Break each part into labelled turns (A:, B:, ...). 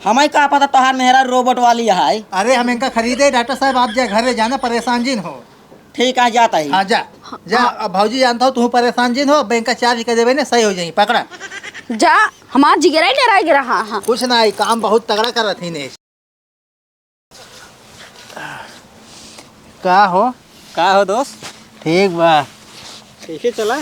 A: हमें का पता तोहार मेहरा रोबोट वाली है।
B: अरे हम इनका खरीदे डॉक्टर साहब, आप जा घरे जाना, परेशान जिन हो।
A: ठीक है जाता ही।
B: हाँ जा जा। अब भाजी जानता हूँ तू परेशान जिन हो, बैंक का चार्ज कर देवे ना सही हो जाई। पकड़ा
C: जा हमार जिगरा ही डरा गिरा। हाँ हाँ
B: कुछ ना, काम बहुत तगड़ा कर रही ने। का हो दोस्त? ठीक बा।
A: कैसे चला?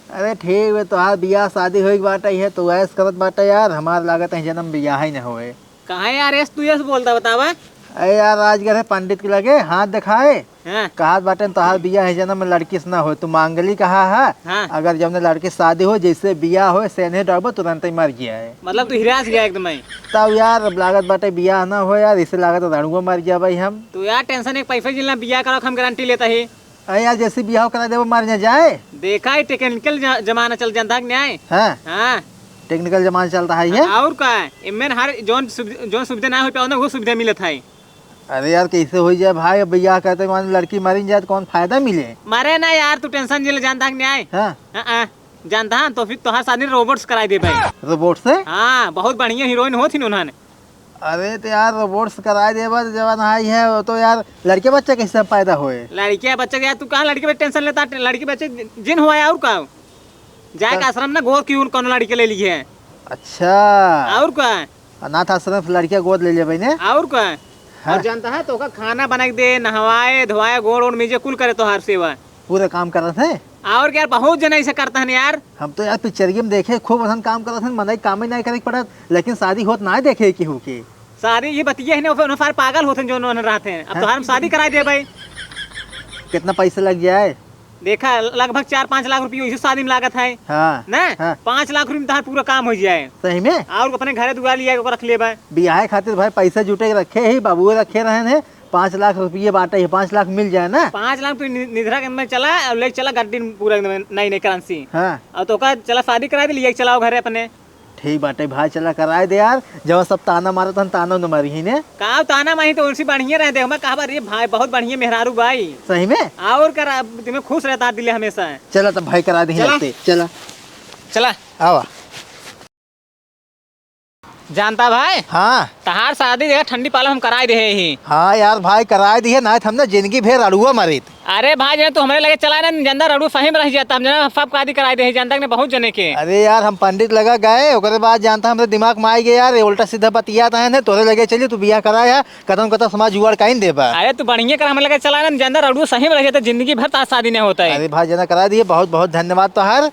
B: अरे ठीक है, तोहार बियाह शादी हो बाटे है तो ऐस करत बाटे यार। हमार लागत है जन्म बियाह ही न होए।
A: कहाँ यार ऐस तू ऐस बोलता बतावा।
B: अरे यार राजगढ़ पंडित के लगे हाथ दिखाए,
A: हाँ
B: कहा बाटे तोहार बियाह है जन्म में लड़की से ना हो। तू मांगली कहा है
A: हाँ।
B: अगर जब लड़की शादी हो जैसे बियाह हो सेने डरबो तुरंत ही मर गया है।
A: मतलब तू हिरास गया एकदम ही।
B: तब यार अब लागत बाटे बियाह ना हो यार, इसे लागत रणुआ मर गया भाई हम।
A: तू यार टेंशन एक पैसे जिलना बियाह करो हम गारंटी लेता ही।
B: अरे यार जैसे बियाह करा दे वो मर न जाए।
A: देखा है टेक्निकल जमाना चल जाता न्याय।
B: हाँ
A: हाँ
B: टेक्निकल जमाना चलता है ये।
A: और का है इनमें हर जोन सुविधा ना हो पाओ ना वो सुविधा मिलत है।
B: अरे यार कैसे हो जाए भाई, अब बियाह करते मान लड़की मरी जाए तो कौन फायदा मिले।
A: मारे ना यार तू टेंशन जिले जानता न्याय।
B: हाँ
A: जानता है तो फिर तोहार शादी रोबोट्स कराई दे भाई।
B: रोबोट से?
A: हाँ बहुत बढ़िया हीरोइन होती उन्होंने।
B: अरे तो यार रोबोट्स कराए दे जवान आई है वो तो यार लड़के बच्चे कैसे पैदा हुए।
A: लड़के बच्चे यार तू कहाँ लड़के बच्चे टेंशन लेता। लड़के बच्चे जिन हुआ है और का जाए का आश्रम ना गोद क्यों कौन लड़के ले लिए है।
B: अच्छा
A: और का
B: अनाथ आश्रम से लड़कियां गोद ले लिया भाई ने।
A: और का और जानता है तो का खाना बना के दे, नहवाए धोवाए, गोड़ ओड़ मीजे कुल करे तोहार सेवा।
B: पूरे काम कर रहे थे।
A: और क्या बहुत जन ऐसे करता है यार।
B: हम तो यार पिक्चरिया में देखे खूब असन काम कर रहे थे, मनाई काम ही नहीं करे पड़ा, लेकिन शादी होत ना देखे की हो के।
A: सारी ये बतिया है ना सारे पागल होते हैं जो उन्होंने रहते हैं। अब तोहार शादी कराई दे भाई।
B: कितना पैसा लग जाए?
A: देखा लगभग 4-5 लाख रुपये इसी शादी में लागत है
B: हाँ
A: ना।
B: हाँ।
A: 5 लाख रुपये में तोहार पूरा काम हो जाए।
B: सही में
A: और अपने घरे दुआ लिया रख ले भाई।
B: बियाह खातिर भाई पैसा जुटे के रखे ही बाबू रखे रहे हैं। 5 लाख रुपये बांटे है, 5 लाख मिल जाए ना।
A: 5 लाख तो निधरा के में चला और ले चला गाड़ी पूरा नई नई करेंसी।
B: हाँ
A: और तो का चला शादी करा दे लिए चलाओ घरे अपने।
B: ठीक बाटे भाई चला कराए दे यार। जब सब ताना मारा था ताना न मारी ही ने।
A: कहा ताना माही तो उनसे बढ़िया रहते हमें कहा रे भाई बहुत बढ़िया मेहरारू भाई।
B: सही में
A: और कर तुम्हें खुश रहता दिले हमेशा।
B: चला तब भाई करा दे लगते। चला
A: चला
B: आवा।
A: जानता भाई
B: हाँ
A: तहार शादी देखा ठंडी पाला हम कराए दे ही।
B: हाँ यार भाई कराए दिए ना हमने जिंदगी भर अड़ुआ मारी।
A: अरे भाई जने तो हमारे लगे चला ना जनता रड़ू फहीम रह जाता हम जना सब शादी कराए दे जनता ने बहुत जने के।
B: अरे यार हम पंडित लगा गए ओकरे बाद जानता हमरे दिमाग में आई गया यार उल्टा सीधा बतिया था तोरे लगे चलिए तू बियाह कराया कदम कदम समाज जुआड़ काइन देबा।
A: अरे तू बढ़िया कर हमारे लगे चला ना जनता रड़ू सही में रह जाता जिंदगी भर तार शादी नहीं होता है।
B: अरे भाई जना करा दिए बहुत बहुत धन्यवाद तो हर।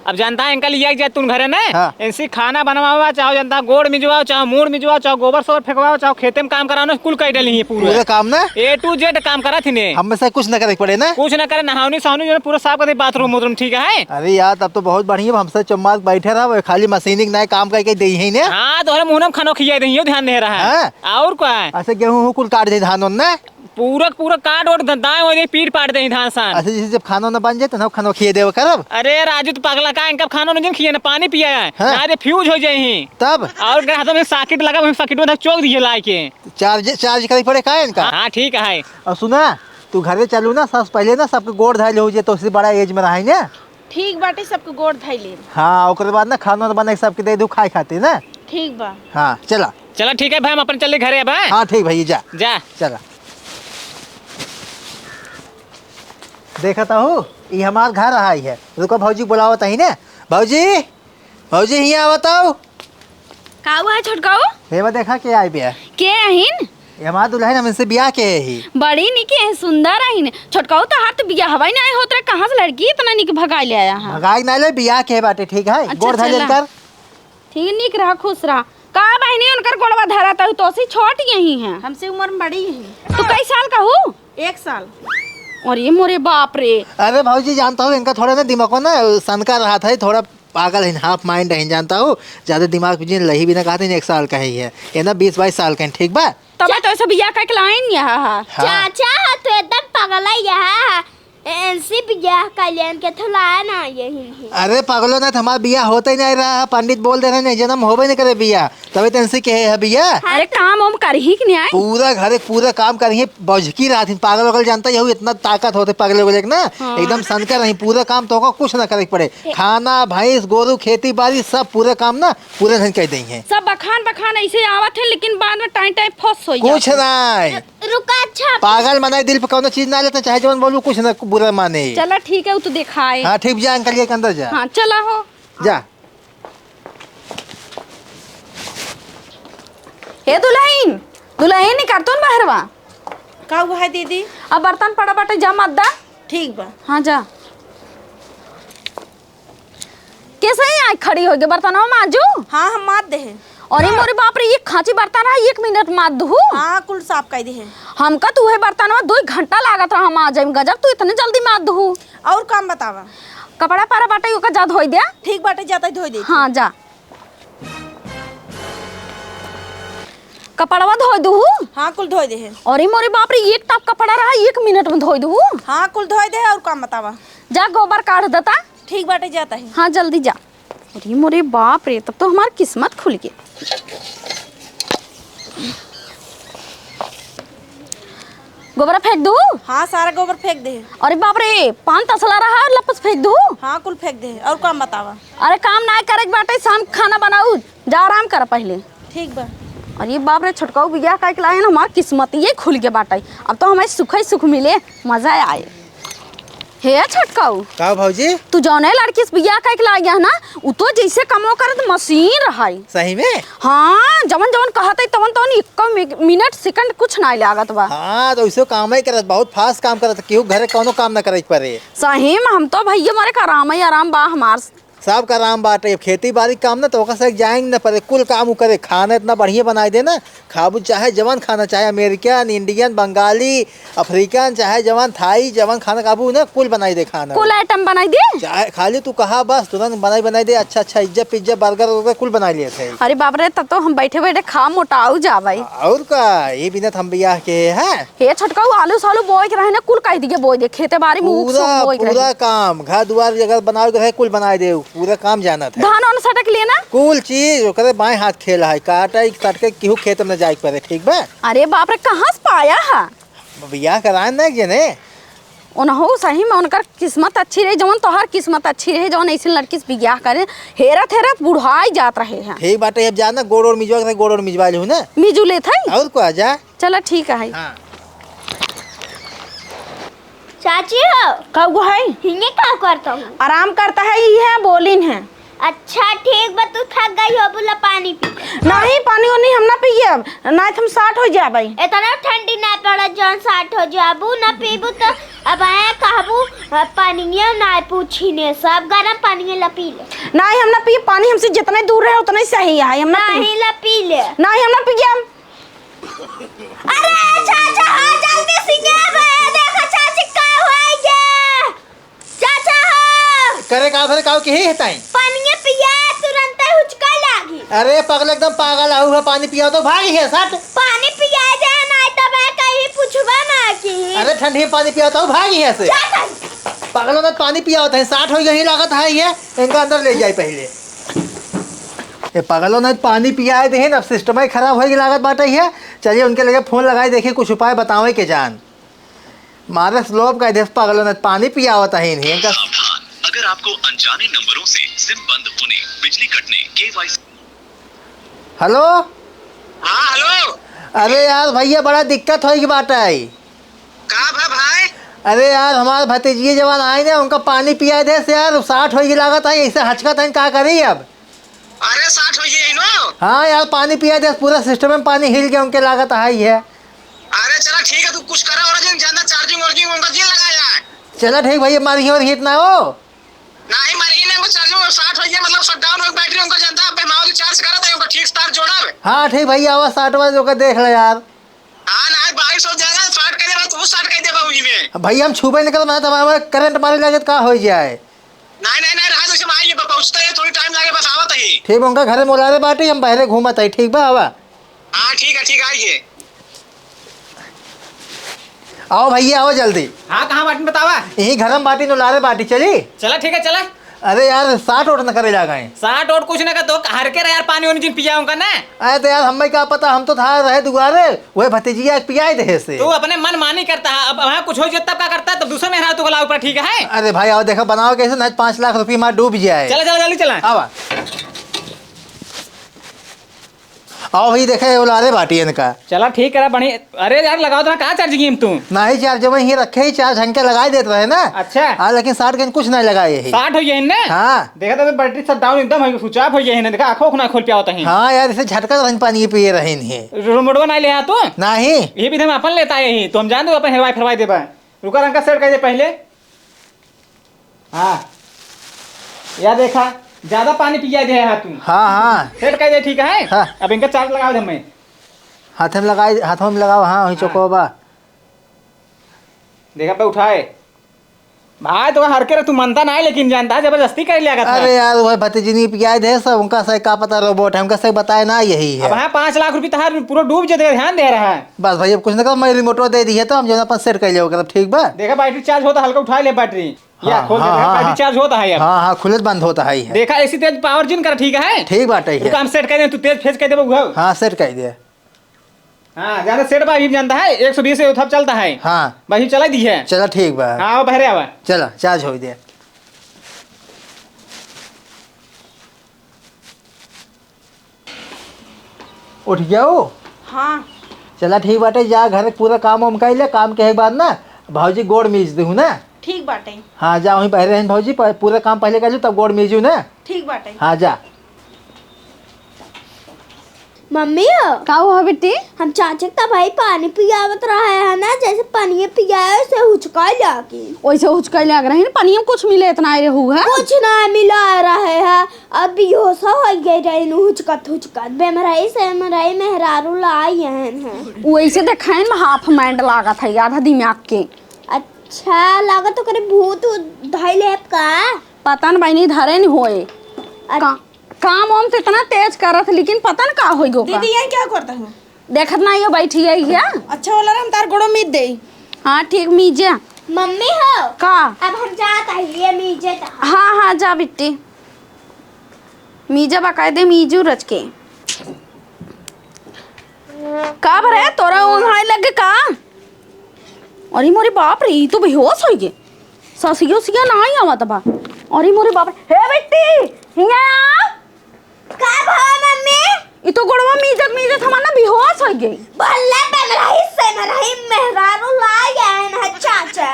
A: अब जानता है इनका लिया जाए तुम घरे ना।
B: हाँ।
A: इनसे खाना बनवाओ चाहो जनता गोड़ मिजवाओ चाहो मूड मिजवाओ चाहो गोबर सोबर फेंकवाओ चाहो खेते में काम कराओ कुल कर डली है
B: पूरे काम ना
A: A to Z काम करा थी ने।
B: हम में से कुछ न करे पड़े ना।
A: कुछ ना करे नहावनी सहावनी जो पूरा साफ कर दे बाथरूम वाथरूम ठीक है।
B: अरे यार तब तो बहुत बढ़िया हमसे चुम्मा बैठे रहा खाली मशीनिंग नए काम करके दे ही ने।
A: हाँ तो मुंह में खाना खिया दे ध्यान दे रहा है। और क्या
B: ऐसे गेहूँ कुल काट दे धान ना
A: पूरा काट और दाएं हो पीट पाट दे धान सान।
B: अच्छा जैसे जब खाना न बन जाए तो खाना खिए दे करब।
A: अरे राजू तो पगला का इनका खाना नहीं खिया ना पानी पिया है ना दे फ्यूज हो जाए
B: तब।
A: और हाथों में सॉकेट लगा सॉकेट में चौक दिए ला के
B: चार्ज करे पड़े का इनका।
A: हाँ ठीक है।
B: और सुना तू घरे चलू ना सब पहले ना सबके गोड़ धाइल हो जाए तो उससे बड़ा एज में रहा ना।
C: ठीक बाटे सबके गोड़ धैले।
B: हाँ ओकरे बाद ना खाना बना सबके दे दू खाए खाते ना।
C: ठीक बा।
B: हाँ चला
A: चला ठीक है भाई हम अपन चले घरे अब।
B: हाँ ठीक भाई जा
A: जा
B: चला। देखा था हो ये हमार घर रहा है। रुको भौजी बुलावत ही ना। भौजी भौजी यहाँ बताओ
C: का हुआ है छोटकाऊ?
B: हे देखा के आए बिया
C: के अहिन?
B: ये हमार दुल्हन हम इनसे बियाह के ही।
C: बड़ी निके है सुंदर अहिन। छोटकाऊ तो हाथ तो बिया हवाई नहीं होत रे कहां से लड़की इतना निक भगाई ले आया हां।
B: भगाई ना ले बियाह के बाटे ठीक है।
C: अच्छा,
B: गोड़ धाइल कर
C: ठीक निक रहा खुश रहा। का बहनी उनकर गोड़वा धराता तो से छोट यही है
D: हमसे उम्र में बड़ी है।
C: तो कई साल का हूँ?
D: 1 साल।
C: और ये मोरे बाप रे।
B: अरे भाजी जानता हूँ इनका थोड़ा ना दिमाग को ना सनका रहा था थोड़ा पागल है हाफ माइंड है जानता हूँ ज्यादा दिमाग में लही भी ना कहा था 1 साल का ही है ये ना 20-22 साल का है ठीक बा।
C: तब तो ऐसा बिया का लाइन यहाँ।
D: चाचा तो एकदम पागल है यहाँ
E: ऐसी बियाह कल्याण के थलाया ना यही
B: अरे पागलो ना, हमारा बिया होता ही नहीं रहा। पंडित बोल दे रहे नहीं, जन्म होबे नहीं करे बिया, तभी तेंसी के है बिया।
C: अरे काम हम कर ही कि नहीं आए।
B: पूरा घरे पूरा काम करेंगे, बौझकी रहा थी। पागल वगल जानता ही इतना ताकत होते पागल वगल ना। एकदम सनकर रही, पूरा काम तो कुछ ना करे पड़े। खाना भैंस गोरू खेती बाड़ी सब पूरा काम ना पूरे दिन कह देंगे।
C: सब बखान ऐसे आवत है, लेकिन बाद में टाइम फंस हो
B: कुछ नहीं
E: रुका। अच्छा
B: पागल मनाई, दिल पे कौन चीज ना लेते, चाहे जवन बोलू कुछ ना बुरा माने।
C: चला ठीक है, वो तो दिखाए।
B: हाँ ठीक, जा अंकल के अंदर जा।
C: हाँ चला हो
B: जा।
C: हे दुल्हन दुल्हन नहीं करतो बहरवा।
D: का हुआ है दीदी?
C: अब बर्तन पड़ा बाटे, जा मत दा।
D: ठीक बा।
C: हाँ जा। कैसे ही आई खड़ी हो गई बर्तन माजू?
D: हाँ हम मार दे हैं।
C: अरे मोरे बाप रे, ये खांची बर्तन है 1 मिनट मार दू।
D: हाँ कुल साफ कर दे हैं।
C: हमका तू है बर्तन 2 घंटा लागत रहा हम आ जाए। गजब तू इतने जल्दी मार दू।
D: और काम बतावा।
C: कपड़ा पारा बाटे ओका जा धोई दिया।
D: ठीक बाटे, जाता धोई दे।
C: हाँ जा। कपड़वा धोई दू।
D: हाँ कुल धोई दे हैं।
C: अरे मोरे बाप रे, एक टप कपड़ा रहा 1 मिनट में धोई दू।
D: हाँ कुल धोई दे। और काम बतावा।
C: जा गोबर काट देता।
D: ठीक बाटे, जाता है।
C: हाँ जल्दी जा। अरे मोरे बाप रे, तब तो हमारी किस्मत खुल गई। गोबर फेंक दू।
D: हाँ सारा गोबर फेंक दे।
C: अरे बाप रे, पान तसला रहा है, लपस फेंक दू।
D: हाँ कुल फेंक दे। और काम बतावा।
C: अरे काम ना करे बाटे, शाम खाना बनाऊ। जा आराम कर पहले।
D: ठीक बा।
C: अरे बाप रे, छुटकाऊ बिया का लाए ना, हमार किस्मत ये खुल के बाटे। अब तो हमें सुख ही सुख मिले, मजा आए। हे छटकाऊ
B: का भौजी,
C: तू जौने लड़की से बिया का ला गया ना, उ तो जैसे कमो करत मशीन रहाई।
B: सही में?
C: हाँ जवन जवन कहते तवन तवन 1 मिनट सेकंड कुछ नहीं लागत बा।
B: हाँ तो ऐसे काम ही करत, बहुत फास्ट काम करत, केहू घरे कौनो काम ना करे पड़े।
C: सही में हम तो भैया मारे का आराम ही आराम बा हमार।
B: सब का राम बाटे। खेती बाड़ी काम ना तो ओकर से जाएंगे ना पड़े, कुल काम उ करे। खाना इतना बढ़िया बनाई दे ना, खाबू चाहे जवान खाना, चाहे अमेरिकन इंडियन बंगाली अफ्रीकन, चाहे जवान थाई जवान खाना काबू ना कुल बनाई दे खाना।
C: कुल आइटम बनाई दे।
B: चाहे खाली तू कहा बस तुरंत बनाई दे। अच्छा अच्छा इज्जा पिज्जा बर्गर वर्गर कुल बना लिए थे।
C: अरे बाप रे, तब तो हम बैठे बैठे खा मोटाऊ जा भाई।
B: और का ये बिना हम बियाह के है।
C: हे छटकाऊ आलू सालू बोए के रहे ना, कुल कह दिए बोए दे। खेते बाड़ी में
B: पूरा पूरा काम घर दुआर अगर बनाओगे रहे कुल बनाई दे, पूरा काम जाना था।
C: धान वान सटक लिए ना,
B: कुल चीज ओकरे बाएं हाथ खेला है, काटा काट के केहू खेत में जाए पड़े। ठीक बा?
C: अरे बाप रे, कहाँ से पाया है?
B: बियाह कराए ना जने
C: उनहु सही में उनकर किस्मत अच्छी रही, जवन तोहार किस्मत अच्छी रही, जवन ऐसी लड़की से बियाह करे। हेरत हेरत बुढ़ाई जात रहे हैं।
B: ठीक बाटे, अब जाना गोड़ और मिजवा गोड़ और मिजवा लू ना।
C: मिजू ले थे।
B: और को जा।
C: चलो ठीक है।
B: हाँ।
E: चाची हो।
D: का हुआ है?
E: हिंगे का करता हूँ?
D: आराम करता है ये है, बोलिन है।
E: अच्छा ठीक बा, तू थक गई हो, बोला पानी पी।
D: नहीं पानी नहीं हम ना पिए, अब नहीं तो हम 60 हो जाए।
E: इतना ठंडी ना पड़ा जौन 60 हो जाबू ना पीबू तो अब आए कहबू पानिया ना पूछी ने, सब गरम पानी ला पी ले।
D: नहीं हम ना पिए पानी, हमसे जितने दूर रहे उतना ही सही है। हम ना
E: नहीं ला पी ले।
D: नहीं हम ना पिए।
E: अरे चाचा हाँ जल्दी सीखे देखो चाची का हुआ ये। चाचा हाँ
B: करे का भरे काऊ के ही हेताई
E: पानी पिया तुरंत ही हुचका लागी।
B: अरे पगल एकदम पागल आऊ है, पानी पिया तो भागी है सट।
E: पानी पिया दे नहीं तो मैं कहीं पूछबा ना की।
B: अरे ठंडी में पानी पिया तो भागी है से। पागलों ने पानी पिया होता है, 60 हो यही लागत है ये। इनका अंदर ले जाए पहले। ये पागलों ने पानी पिया है देन, अब सिस्टम ही खराब होगी लागत बाटे है। चलिए उनके लगे फोन लगाए, देखिए कुछ उपाय बतावे के जान। मारे स्लोप का देश पागलों ने पानी पिया होता है इन्हें इनका।
F: अगर आपको अनजाने नंबरों से सिम बंद होने, बिजली कटने, केवाईसी।
B: हेलो।
G: हाँ हेलो।
B: अरे यार भैया बड़ा दिक्कत होगी बात है।
G: का भाई?
B: अरे यार हमारे भतीजी जवान आए ना, उनका पानी पिया दे से यार 60 होगी लागत है, ऐसे हचकत है क्या करी अब।
G: अरे 60 हो गई नो।
B: हाँ यार पानी पिया दे, पूरा सिस्टम में पानी हिल गया, उनके लागत है।
G: अरे चला ठीक है, तू कुछ करा और ज्यादा चार्जिंग वार्जिंग उनका जी लगाया।
B: चलो ठीक भैया, मारी और हिट ना हो।
G: नहीं मरी ने वो चार्जिंग 60 हो गया, मतलब शट डाउन हो बैटरी उनका जनता पे माओ चार्ज करा था उनका ठीक तार जोड़ा।
B: हाँ ठीक भैया, आवाज 60 बजे होकर देख लो यार।
G: हां ना 22 हो जाएगा, 60 कर दे तू 60 कर दे बाबूजी में।
B: भैया हम छुपे निकल मैं तुम्हारा करंट मारे लगे तो का हो जाए।
G: नहीं रहा तो से आइए पहुंचता है, थोड़ी टाइम लगे बस आवत है।
B: ठीक उनका घरे मोलारे बाटे, हम पहले घूमत है। ठीक बा आवा।
G: हां ठीक है आइए।
B: आओ भैया आओ जल्दी।
A: हाँ कहाँ बाटी बतावा।
B: यही घर में बाटी नुलारे बाटी चली।
A: चला ठीक है चला।
B: अरे यार 60 ओट न करे जा गए।
A: 60 और कुछ ना कर दो हर के रहे यार पानी वानी जिन पिया उनका ना।
B: अरे तो यार हमें क्या पता, हम तो था रहे दुआरे वही भतीजिया पियाए दे से।
A: तू अपने मन मानी करता है, अब वहाँ कुछ हो जाए तब क्या करता है, तब दूसरे में तू गला ऊपर ठीक है।
B: अरे भाई आओ देखो बनाओ कैसे, नहीं 5 लाख रुपये मार डूब जाए।
A: चला चला जल्दी चला।
B: आवा आओ भाई देखे उलारे बाटी इनका।
A: चला ठीक है बढ़िया। अरे यार लगाओ तो कहाँ चार्ज की तू।
B: नहीं चार्ज वही रखे ही 4 घंटे लगा देते रहे ना।
A: अच्छा
B: हाँ लेकिन 60 घंटे कुछ नहीं लगाए यही।
A: 60 हो गए ना।
B: हाँ
A: देखा तो बैटरी सब डाउन एकदम स्विच ऑफ हो गए हैं। देखा आंखों ना खोल पिया होता है।
B: हाँ यार इसे झटका रंग पानी पिए रहे नहीं।
A: रिमोटवा नहीं ले तू।
B: नहीं
A: ये भी हम अपन लेता है यही तो हम जान दो अपन हेरवाई फरवाई देबा। रुका रंग का सेट कर दे पहले। हाँ यार देखा ज्यादा पानी पिया दे है तू।
B: हाँ हाँ
A: सेट कर दे ठीक है।
B: हाँ।
A: अब इनका चार्ज लगा दे मैं।
B: हाथ में लगाए, हाथों में लगाओ। हाँ वही चौकोबा
A: देखा पे उठाए भाई तो हर के तू मानता नहीं लेकिन जानता जबरदस्ती कर लिया था।
B: अरे यार वही भतीजी नहीं पियाए दे सब, उनका सही का पता रोबोट है, हमका सही बताए ना यही
A: अब
B: है।
A: हाँ 5 लाख रुपये तहार पूरा डूब जाते ध्यान दे रहा है।
B: बस भाई अब कुछ ना करो, मैं रिमोटो दे दी है तो हम जो अपन सेट कर लिया ठीक बा।
A: देखा बैटरी चार्ज होता हल्का उठा ले बैटरी। या
B: हाँ,
A: खोल दे
B: हाँ, हाँ,
A: बैटरी चार्ज होता है अब।
B: हाँ हाँ खुले बंद होता है।
A: देखा इसी तेज पावर जिन कर ठीक है।
B: ठीक बात है।
A: काम सेट कर दे तू तेज फेस कर दे वो।
B: हाँ सेट कर दिया।
A: हाँ ज्यादा सेट बा भी जानता है 120 से उठप चलता है।
B: हाँ
A: भाई चला दी है।
B: चलो ठीक बा।
A: हाँ वो बहरे आवा।
B: चलो चार्ज हो दिया। उठ जाओ।
D: हाँ
B: चला ठीक बाटे, जा घर पूरा काम वाम कर ले। काम के बाद ना भाजी गोड़ मीज दू ना।
D: ठीक बाटे।
B: हाँ जा वहीं पहले हैं भाजी, पूरा काम पहले कर लूँ तब गोड़ मीजू ना।
D: ठीक बाटे।
B: हाँ जा।
E: मम्मी
C: का हुआ बेटी।
E: हम चाचा का भाई पानी पियावत रहा है ना, जैसे पानी पियाए उसे हुचका लाके।
C: वैसे हुचका लग रहे हैं पानी में कुछ मिले इतना आए रहू है।
E: कुछ ना मिला रहे है। अब बेहोश हो गए रहे हुचकत हुचकत बेमराई से मराई मेहरारू लाई हैं।
C: वैसे देखे में हाफ माइंड लागत है आधा दिमाग के।
E: अच्छा लगा तो करे भूत धैले का।
C: पता न नहीं धरे नहीं होए काम वाम तो इतना तेज करत लेकिन पता न का होई गो का।
D: दीदी यहाँ क्या करता हूँ।
C: देखत ना ये बैठी है क्या।
D: अच्छा वाला हम तार गोड़ो मीत दे।
C: हाँ ठीक मीजा
E: मम्मी हो
C: का।
E: अब हम जाता है मीजे तक।
C: हाँ हाँ जा बिट्टी मीजा बाकायदे मीजू रच के। का भरे तोरा ओंघाई लग का। अरे मोरे बाप रे ई तो बेहोश हो गए। ससियो सिया ना ही आवत बा। अरे मोरे बाप रे हे बिट्टी हिया
E: का भाव मम्मी।
C: ई तो गोड़वा मीजत मीजत हमारा बेहोश हो गई।
E: बल्ले बेमराई से मराई मेहरारू लाई हैं ना चाचा।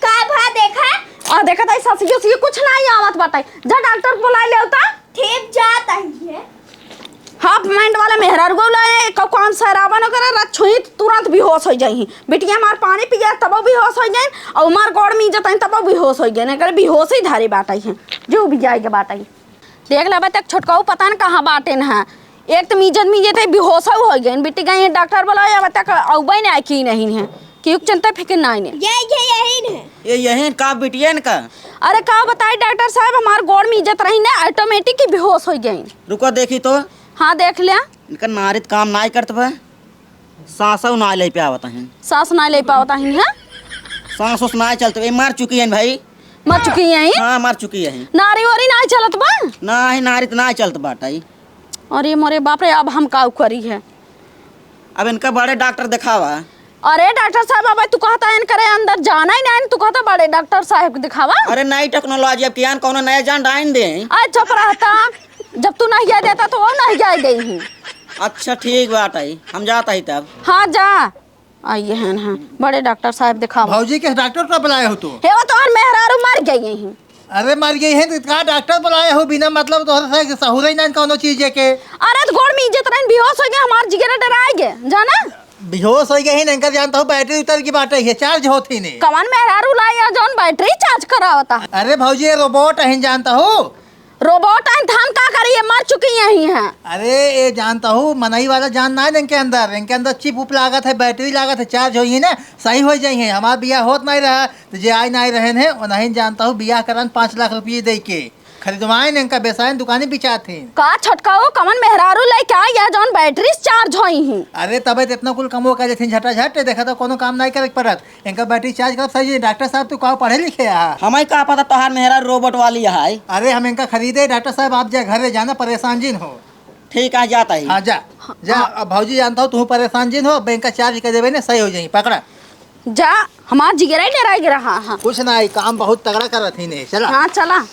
E: का भा देखा।
C: आ देखा ताई ससियो सिया कुछ ना ही आवत बाटाई। जा डॉक्टर बुला ले उता।
E: ठीक जाता है।
C: हाफ माइंड वाला मेहरार को लाए काम सराबा न करे रत छुई तुरंत बेहोश हो जाई। बिटिया मार पानी पिया तब बेहोश हो जाए और मार गोड़ में जतन तब बेहोश हो गए। करे बेहोश ही धारी बाटाई है जो भी जाएगा बाटाई। देख ले तक छोटकाऊ पता न कहाँ बाटे न है। एक तो मीजत मीजत है बेहोश हो गए। बिटी गई डॉक्टर बुलाया अब तक औबई ने की नहीं है क्यों चिंता फिक्र नहीं है।
E: यही है
H: ये यही का बिटिया का।
C: अरे का बताए डॉक्टर साहब हमार गोड़ में इज्जत रही ना ऑटोमेटिक ही बेहोश हो गई।
H: रुको देखी तो।
C: हाँ देख लिया
H: इनका नारित काम ना करत बा। सांस ना ले पे आवत है।
C: सांस ना ले पाता है
H: सांस उस ना चलते मार चुकी है भाई।
C: मर चुकी है
H: हाँ मार चुकी है।
C: नारी वारी ना चलत बा।
H: ना ही नारित ना चलत बाटाई।
C: अरे मोरे बाप रे अब हम का करी है।
H: अब इनका बड़े डॉक्टर दिखावा।
C: अरे डॉक्टर साहब अब तू कहता है करे अंदर जाना ही नहीं तू कहता बड़े डॉक्टर साहब को दिखावा।
H: अरे नई टेक्नोलॉजी अब कियान कौन नया जान डाइन दे।
C: आज चुप रहता जब तू नहीं जा देता तो वो नहीं जा गई हूँ।
H: अच्छा ठीक बात है हम जाता ही तब।
C: हाँ जा आइए हैं हाँ बड़े डॉक्टर साहब दिखावा।
B: भाजी के डॉक्टर को बुलाए हो तू।
C: हे वो तो मेहरारू मर गई हूँ।
B: अरे मर गई है तो कहा डॉक्टर बुलाए हो बिना मतलब तो सहूर ही ना कौनो चीज के।
C: अरे तो गोड़ में इज्जत रही बेहोश हो गए हमारे जिगर डराए गए जाना।
B: बेहोश हो गई नहीं जानता हूँ बैटरी उतर की बात है चार्ज होती नहीं।
C: कमान मेहरारू लाया जौन बैटरी चार्ज करावता।
B: अरे भाजी ये रोबोट है जानता हूँ।
C: रोबोट धान का करिए मर चुकी यही है।
B: अरे ये जानता हूँ मनई वाला जान ना है इनके अंदर चिप उप लागत है बैटरी लागत है चार्ज होई है ना सही हो जाइए। हमारा बियाह होत नहीं रहा तो जे आई नहीं रहे हैं और नहीं जानता हूँ बियाह करन 5 लाख रुपये दे के। खरीदवाए ने इनका बेसायन दुकानें बिचाते
C: का छटकाओ कमन मेहरारू लइका या जौन बैटरी चार्ज होई ही।
B: अरे तबे इतना कुल कमो कर लेथिन झटा देखा तो कोनो काम नहीं करे पड़त इनका बैटरी चार्ज करब सही। डॉक्टर साहब तू कहो पढ़े लिखे आ?
H: हमें का पता तोहार मेहरा रोबोट वाली है।
B: अरे हम इनका खरीदे डॉक्टर साहब आप जा घर जाना परेशान जिन हो।
H: ठीक है जाता ही।
B: हाँ जा जा अब भौजी जानता हूँ तू परेशान जिन हो बैंक का चार्ज कर देवे ना सही हो जाई पकड़ा
C: जा हमार जिगरा ही डराई गिरा। हाँ हाँ
B: कुछ ना काम बहुत तगड़ा कर रही ने चला।
C: हाँ चला।